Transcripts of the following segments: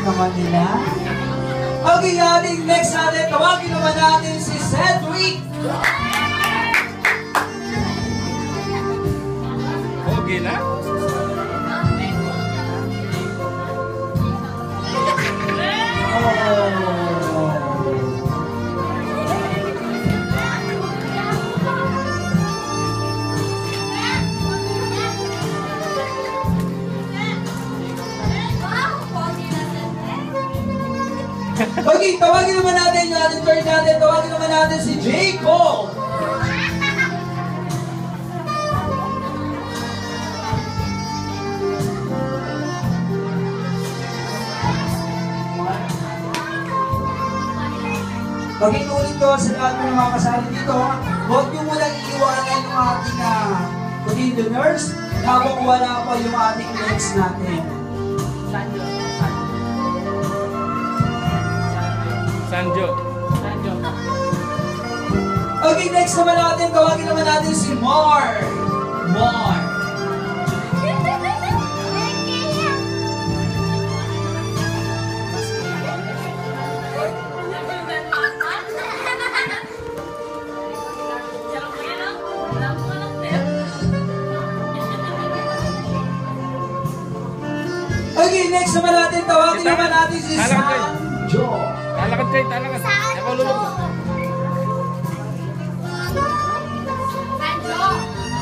naman nila. Okay, ating next natin, tawagin naman natin si Cedric. Okay na? Okay, tawagin naman natin yung ating third natin. Tawagin naman natin si J. Cole. Okay, ulit ko sa lahat ng mga kasali dito. Huwag nyo munang iiwanan yung ating contenders habang wala pa yung ating next natin. Sanjo. Okay, next naman natin, tawagin naman natin si Mar. Mar. Okay, next naman natin, tawagin naman natin si Sanjo. Talakad kayo, talakad. Nakalulog. Sanjo,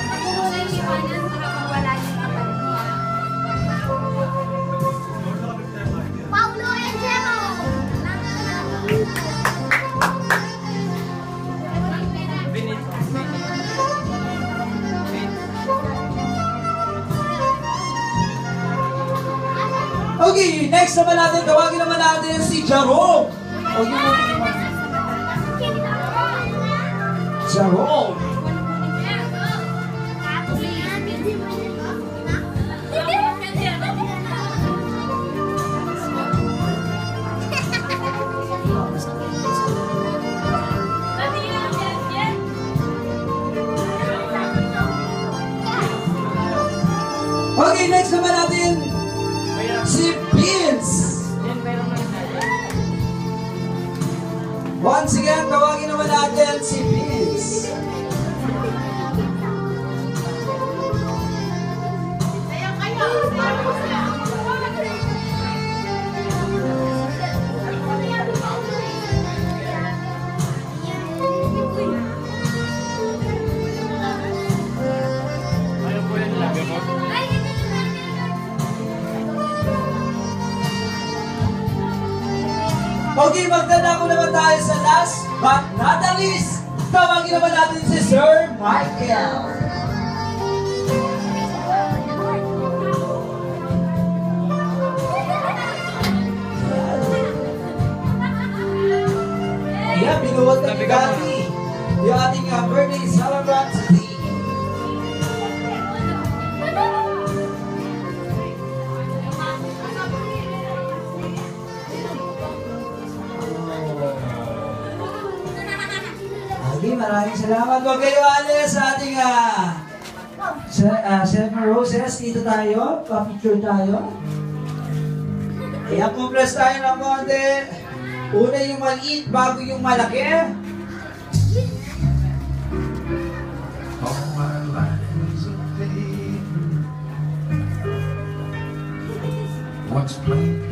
ako muna yung iwanan para mawala yung kapalit niya. Paulo and Jero! Okay, next naman natin, tawagin naman natin si Jerome. Jerome. Okay, next naman natin si Vince. Once again, tawagin naman natin si Vince. Okay, magdadako naman tayo sa last but not the least. Tawagin naman natin si Sir Michael. Yeah, binuwag na ni Gatti yung ating birthday celebrant today. Okay, maraming salamat. Huwag kayo alis sa ating Seven Roses. Dito tayo, pa-picture tayo. Ayan, compress tayo ng konti. Una yung maliit bago yung malaki. All my life is a fade. Once played